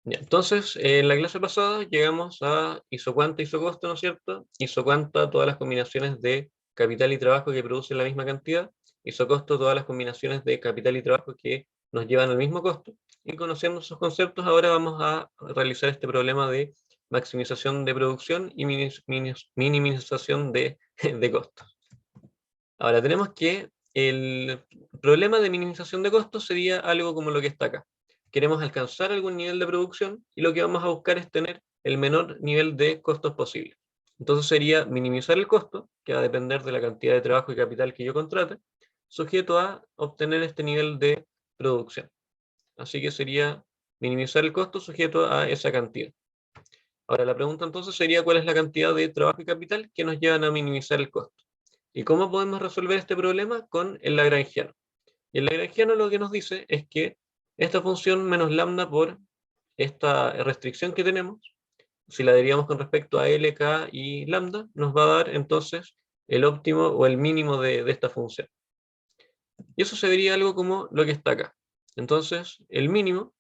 Ya, entonces, en la clase pasada llegamos a isocuanta, isocosto, ¿no es cierto? Isocuanta, todas las combinaciones de capital y trabajo que producen la misma cantidad. Isocosto, todas las combinaciones de capital y trabajo que nos llevan al mismo costo. Y conociendo esos conceptos, ahora vamos a realizar este problema de maximización de producción y minimización de costos. Ahora, tenemos que el problema de minimización de costos sería algo como lo que está acá. Queremos alcanzar algún nivel de producción y lo que vamos a buscar es tener el menor nivel de costos posible. Entonces sería minimizar el costo, que va a depender de la cantidad de trabajo y capital que yo contrate, sujeto a obtener este nivel de producción. Así que sería minimizar el costo sujeto a esa cantidad. Ahora la pregunta entonces sería cuál es la cantidad de trabajo y capital que nos llevan a minimizar el costo. ¿Y cómo podemos resolver este problema? Con el lagrangiano. Y el lagrangiano lo que nos dice es que esta función menos lambda por esta restricción que tenemos, si la derivamos con respecto a L, K y lambda, nos va a dar entonces el óptimo o el mínimo de esta función. Y eso se vería algo como lo que está acá. Entonces, el mínimo,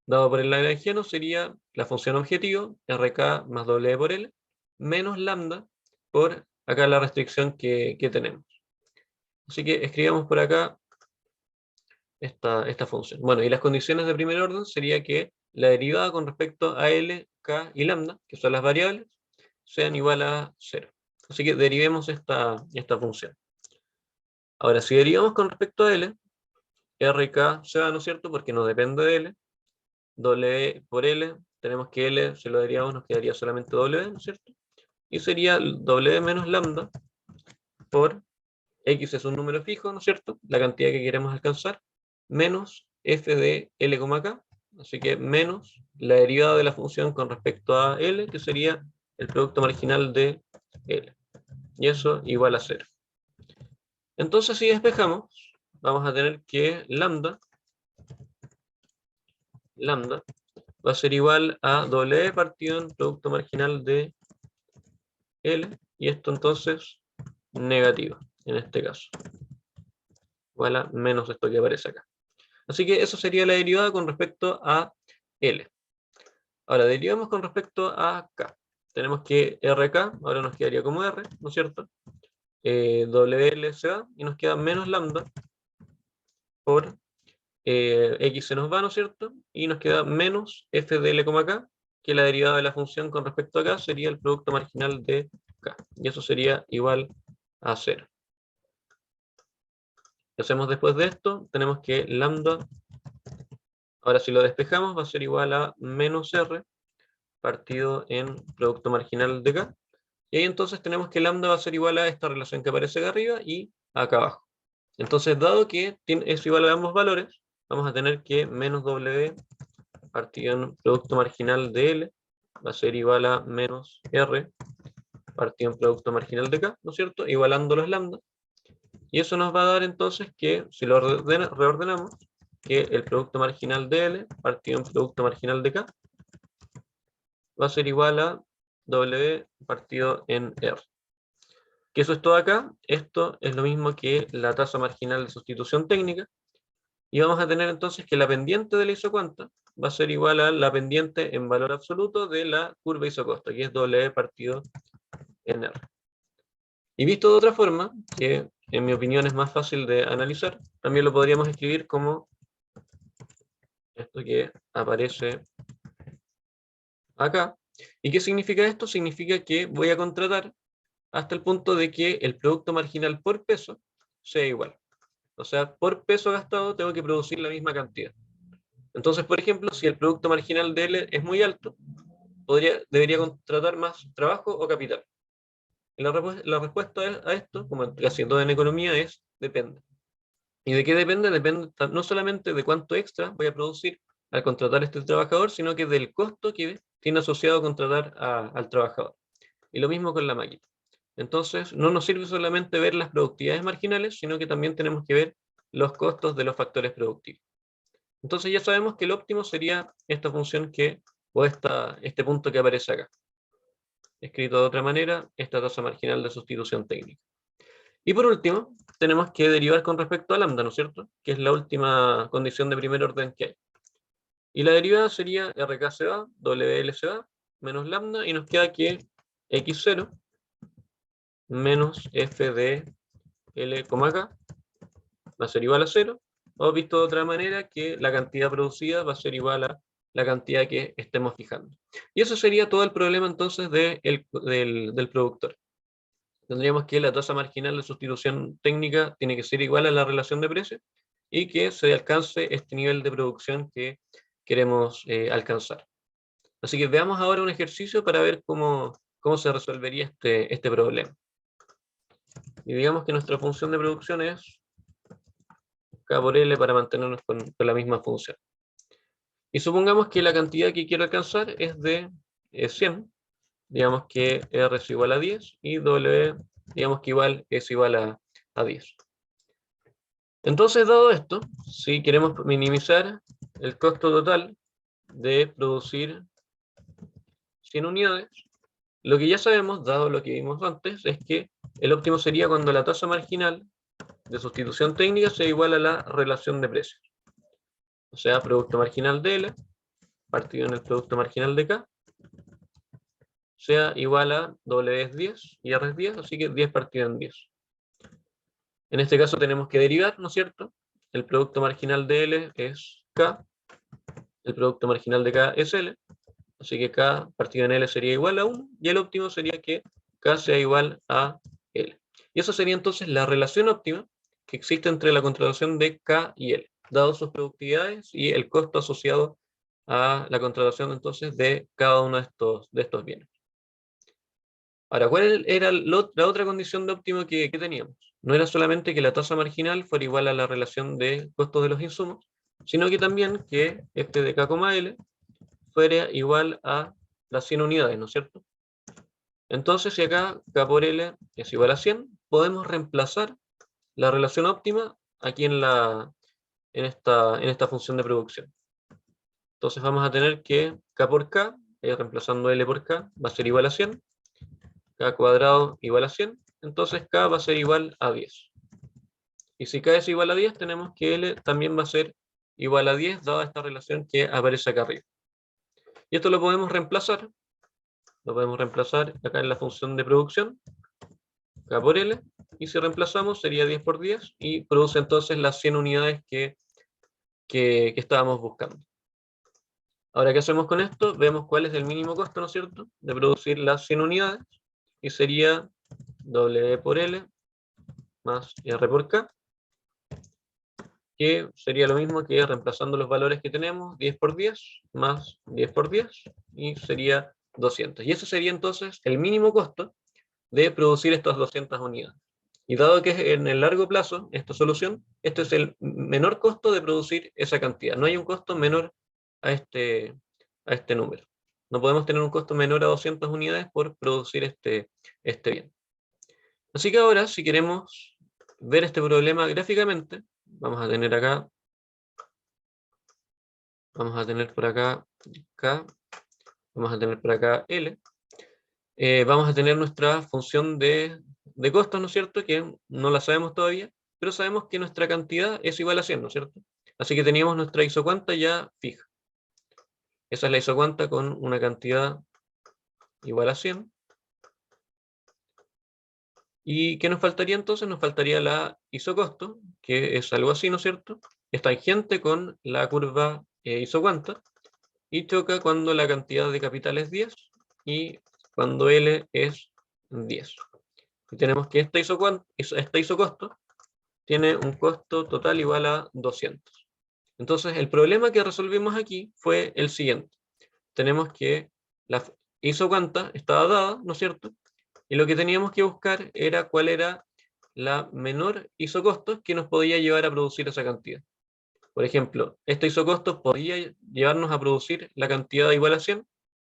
dado por el lagrangiano, sería la función objetivo, RK más W por L, menos lambda por acá la restricción que tenemos. Así que escribamos por acá esta función. Bueno, y las condiciones de primer orden sería que la derivada con respecto a L, K y lambda, que son las variables, sean igual a 0. Así que derivemos esta función. Ahora, si derivamos con respecto a L, R y K se va, ¿no es cierto? Porque no depende de L. W por L, tenemos que L, si lo derivamos, nos quedaría solamente W, ¿no es cierto? Y sería W menos lambda por X es un número fijo, ¿no es cierto? La cantidad que queremos alcanzar, menos f de L, K, así que menos la derivada de la función con respecto a L, que sería el producto marginal de L. Y eso igual a 0. Entonces, si despejamos, vamos a tener que lambda va a ser igual a W partido en producto marginal de L, y esto entonces negativo, en este caso. Igual a menos esto que aparece acá. Así que eso sería la derivada con respecto a L. Ahora, derivamos con respecto a K. Tenemos que RK, ahora nos quedaría como R, ¿no es cierto? WL se va y nos queda menos lambda por X se nos va, ¿no es cierto? Y nos queda menos f de L, K, que la derivada de la función con respecto a K sería el producto marginal de K. Y eso sería igual a 0. ¿Qué hacemos después de esto? Tenemos que lambda, ahora si lo despejamos va a ser igual a menos R partido en producto marginal de K. Y ahí entonces tenemos que lambda va a ser igual a esta relación que aparece acá arriba y acá abajo. Entonces, dado que es igual a ambos valores, vamos a tener que menos W partido en producto marginal de L va a ser igual a menos R partido en producto marginal de K, ¿no es cierto? Igualando los lambda. Y eso nos va a dar entonces que, si lo reordenamos, que el producto marginal de L partido en producto marginal de K va a ser igual a W partido en R. Que eso es todo acá. Esto es lo mismo que la tasa marginal de sustitución técnica. Y vamos a tener entonces que la pendiente de la isocuanta va a ser igual a la pendiente en valor absoluto de la curva isocosto, que es W partido en R. Y visto de otra forma, que en mi opinión es más fácil de analizar, también lo podríamos escribir como esto que aparece acá. ¿Y qué significa esto? Significa que voy a contratar hasta el punto de que el producto marginal por peso sea igual. O sea, por peso gastado tengo que producir la misma cantidad. Entonces, por ejemplo, si el producto marginal de L es muy alto, debería contratar más trabajo o capital. Y la respuesta a esto, como casi todo en economía, es depende. ¿Y de qué depende? Depende no solamente de cuánto extra voy a producir al contratar a este trabajador, sino que del costo que tiene asociado contratar al trabajador. Y lo mismo con la máquina. Entonces, no nos sirve solamente ver las productividades marginales, sino que también tenemos que ver los costos de los factores productivos. Entonces ya sabemos que el óptimo sería esta función o este punto que aparece acá. Escrito de otra manera, esta tasa marginal de sustitución técnica. Y por último, tenemos que derivar con respecto a lambda, ¿no es cierto? Que es la última condición de primer orden que hay. Y la derivada sería RK se va, WL se va, menos lambda, y nos queda que X0 menos F de L, K va a ser igual a 0, o visto de otra manera, que la cantidad producida va a ser igual a la cantidad que estemos fijando. Y eso sería todo el problema entonces del productor. Tendríamos que la tasa marginal de sustitución técnica tiene que ser igual a la relación de precios y que se alcance este nivel de producción que queremos alcanzar. Así que veamos ahora un ejercicio para ver cómo se resolvería este problema. Y digamos que nuestra función de producción es K por L para mantenernos con la misma función. Y supongamos que la cantidad que quiero alcanzar es de 100. Digamos que R es igual a 10 y W, digamos que es igual a 10. Entonces, dado esto, si queremos minimizar el costo total de producir 100 unidades, lo que ya sabemos, dado lo que vimos antes, es que el óptimo sería cuando la tasa marginal de sustitución técnica sea igual a la relación de precios. O sea, producto marginal de L partido en el producto marginal de K sea igual a W es 10 y R es 10, así que 10 partido en 10. En este caso tenemos que derivar, ¿no es cierto? El producto marginal de L es K, el producto marginal de K es L, así que K partido en L sería igual a 1, y el óptimo sería que K sea igual a L. Y eso sería entonces la relación óptima que existe entre la contratación de K y L, dado sus productividades y el costo asociado a la contratación entonces de cada uno de estos bienes. Ahora, ¿cuál era la otra condición de óptimo que teníamos? No era solamente que la tasa marginal fuera igual a la relación de costos de los insumos, sino que también que este de K, L fuera igual a las 100 unidades, ¿no es cierto? Entonces, si acá K por L es igual a 100, podemos reemplazar la relación óptima aquí en esta función de producción. Entonces vamos a tener que K por K, reemplazando L por K, va a ser igual a 100, K cuadrado igual a 100, entonces K va a ser igual a 10. Y si K es igual a 10, tenemos que L también va a ser igual a 10, dada esta relación que aparece acá arriba. Y esto lo podemos reemplazar acá en la función de producción, K por L, y si reemplazamos sería 10 por 10, y produce entonces las 100 unidades que estábamos buscando. Ahora, ¿qué hacemos con esto? Vemos cuál es el mínimo costo, ¿no es cierto?, de producir las 100 unidades, y sería W por L más R por K, que sería lo mismo que reemplazando los valores que tenemos, 10 por 10 más 10 por 10, y sería 200. Y ese sería entonces el mínimo costo de producir estas 200 unidades. Y dado que en el largo plazo, esta solución, este es el menor costo de producir esa cantidad. No hay un costo menor a este número. No podemos tener un costo menor a 200 unidades por producir este bien. Así que ahora, si queremos ver este problema gráficamente, vamos a tener por acá K, vamos a tener por acá L. Vamos a tener nuestra función de costos, ¿no es cierto?, que no la sabemos todavía, pero sabemos que nuestra cantidad es igual a 100, ¿no es cierto? Así que teníamos nuestra isocuanta ya fija. Esa es la isocuanta con una cantidad igual a 100. ¿Y qué nos faltaría entonces? Nos faltaría la isocosto, que es algo así, ¿no es cierto? Es tangente con la curva isocuanta y choca cuando la cantidad de capital es 10 y cuando L es 10. Y tenemos que esta isocosto tiene un costo total igual a 200. Entonces, el problema que resolvimos aquí fue el siguiente. Tenemos que la isocuanta estaba dada, ¿no es cierto? Y lo que teníamos que buscar era cuál era la menor isocosto que nos podía llevar a producir esa cantidad. Por ejemplo, este isocosto podía llevarnos a producir la cantidad igual a 100,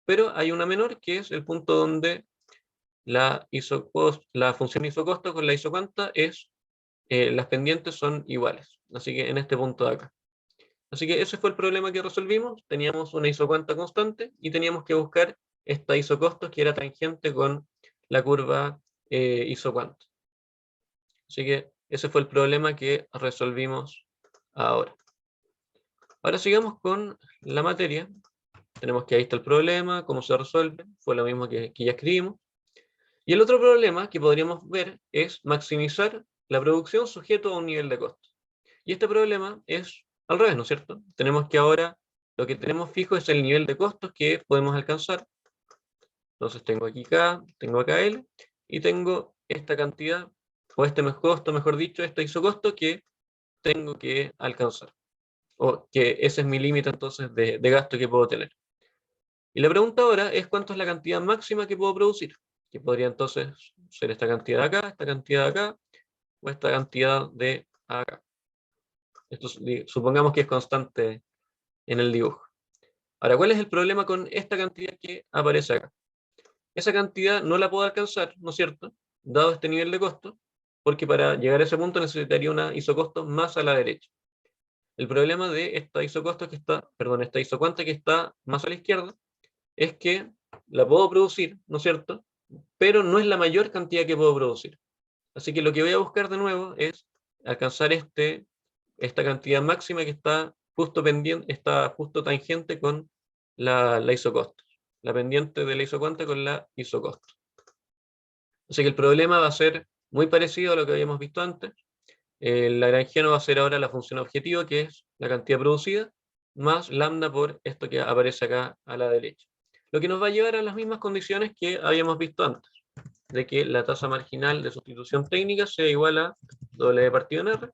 pero hay una menor que es el punto donde la función isocosto con la isocuanta las pendientes son iguales. Así que en este punto de acá. Así que ese fue el problema que resolvimos. Teníamos una isocuanta constante y teníamos que buscar esta isocostos que era tangente con la curva isocuanta. Así que ese fue el problema que resolvimos ahora. Ahora sigamos con la materia. Tenemos que ahí está el problema, cómo se resuelve, fue lo mismo que ya escribimos. Y el otro problema que podríamos ver es maximizar la producción sujeto a un nivel de costo. Y este problema es al revés, ¿no es cierto? Tenemos que ahora, lo que tenemos fijo es el nivel de costos que podemos alcanzar. Entonces tengo aquí K, tengo acá L, y tengo esta cantidad, o este costo, mejor dicho, este isocosto que tengo que alcanzar. O que ese es mi límite entonces de gasto que puedo tener. Y la pregunta ahora es cuánto es la cantidad máxima que puedo producir, que podría entonces ser esta cantidad de acá, esta cantidad de acá, o esta cantidad de acá. Esto supongamos que es constante en el dibujo. Ahora, ¿cuál es el problema con esta cantidad que aparece acá? Esa cantidad no la puedo alcanzar, ¿no es cierto? Dado este nivel de costo, porque para llegar a ese punto necesitaría una isocosto más a la derecha. El problema de esta isocosto que está, perdón, esta isocuanta que está más a la izquierda, es que la puedo producir, ¿no es cierto? Pero no es la mayor cantidad que puedo producir. Así que lo que voy a buscar de nuevo es alcanzar esta cantidad máxima que está justo pendiente, está justo tangente con la isocosto. La pendiente de la isocuanta con la isocosto. Así que el problema va a ser muy parecido a lo que habíamos visto antes. El lagrangiano va a ser ahora la función objetiva, que es la cantidad producida, más lambda por esto que aparece acá a la derecha. Lo que nos va a llevar a las mismas condiciones que habíamos visto antes, de que la tasa marginal de sustitución técnica sea igual a W partido en R,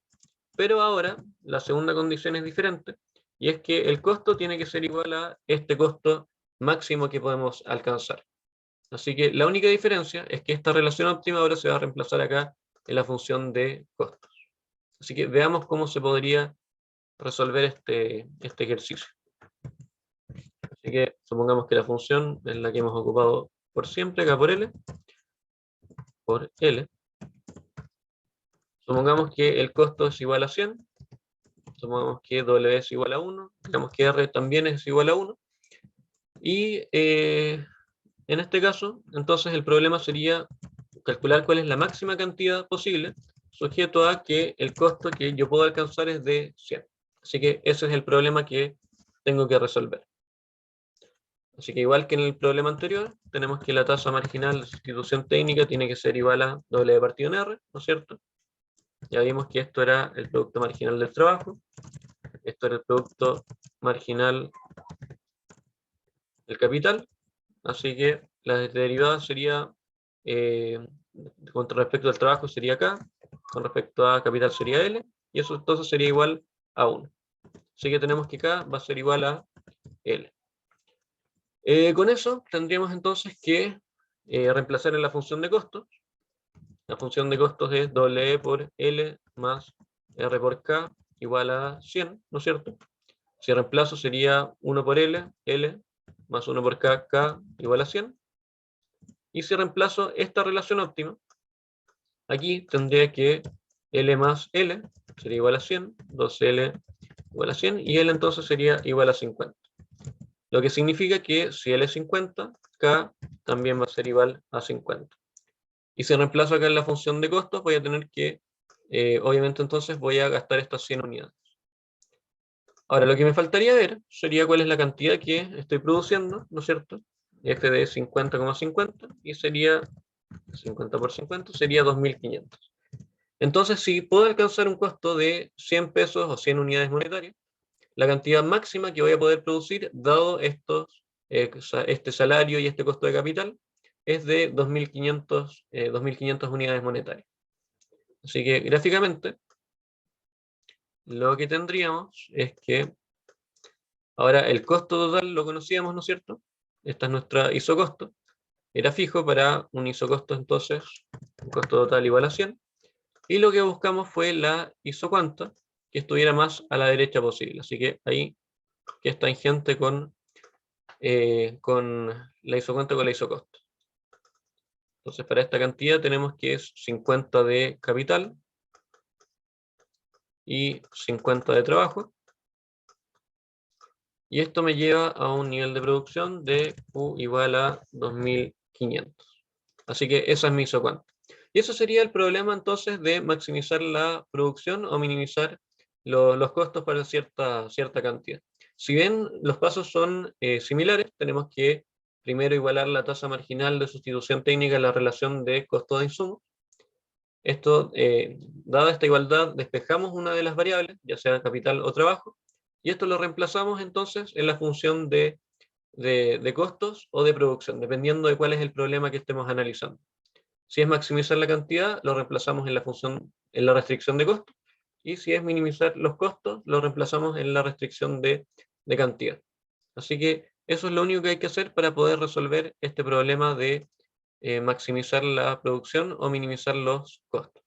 pero ahora la segunda condición es diferente, y es que el costo tiene que ser igual a este costo máximo que podemos alcanzar. Así que la única diferencia es que esta relación óptima ahora se va a reemplazar acá en la función de costos. Así que veamos cómo se podría resolver este ejercicio. Así que supongamos que la función es la que hemos ocupado por siempre, acá por L. Supongamos que el costo es igual a 100. Supongamos que W es igual a 1. Digamos que R también es igual a 1. Y en este caso, entonces el problema sería calcular cuál es la máxima cantidad posible, sujeto a que el costo que yo puedo alcanzar es de 100. Así que ese es el problema que tengo que resolver. Así que igual que en el problema anterior, tenemos que la tasa marginal de sustitución técnica tiene que ser igual a W partido en R, ¿no es cierto? Ya vimos que esto era el producto marginal del trabajo, esto era el producto marginal del capital, así que la derivada sería, con respecto al trabajo sería K, con respecto a capital sería L, y eso entonces sería igual a 1. Así que tenemos que K va a ser igual a L. Con eso tendríamos entonces que reemplazar en la función de costos. La función de costos es W por L más R por K igual a 100, ¿no es cierto? Si reemplazo sería 1 por L, L más 1 por K, K igual a 100. Y si reemplazo esta relación óptima, aquí tendría que L más L sería igual a 100, 2L igual a 100, y L entonces sería igual a 50. Lo que significa que si L es 50, K también va a ser igual a 50. Y si reemplazo acá en la función de costos, voy a tener que, obviamente entonces voy a gastar estas 100 unidades. Ahora, lo que me faltaría ver sería cuál es la cantidad que estoy produciendo, ¿no es cierto? F de 50,50 y sería 50 por 50, sería 2.500. Entonces, si puedo alcanzar un costo de 100 pesos o 100 unidades monetarias, la cantidad máxima que voy a poder producir, dado este salario y este costo de capital, es de 2.500 unidades monetarias. Así que gráficamente, lo que tendríamos es que ahora el costo total lo conocíamos, ¿no es cierto? Esta es nuestra isocosto. Era fijo para un isocosto, entonces, un costo total igual a 100. Y lo que buscamos fue la isocuanta, que estuviera más a la derecha posible. Así que ahí, que es tangente con la isocuanta con la isocosto. Entonces, para esta cantidad tenemos que es 50 de capital y 50 de trabajo. Y esto me lleva a un nivel de producción de Q igual a 2.500. Así que esa es mi isocuanta. Y eso sería el problema entonces de maximizar la producción o minimizar los costos para cierta cantidad. Si bien los pasos son similares, tenemos que primero igualar la tasa marginal de sustitución técnica en la relación de costo de insumos. Esto, dada esta igualdad, despejamos una de las variables, ya sea capital o trabajo, y esto lo reemplazamos entonces en la función de costos o de producción, dependiendo de cuál es el problema que estemos analizando. Si es maximizar la cantidad, lo reemplazamos en la función, en la restricción de costos, y si es minimizar los costos, lo reemplazamos en la restricción de cantidad. Así que eso es lo único que hay que hacer para poder resolver este problema de maximizar la producción o minimizar los costos.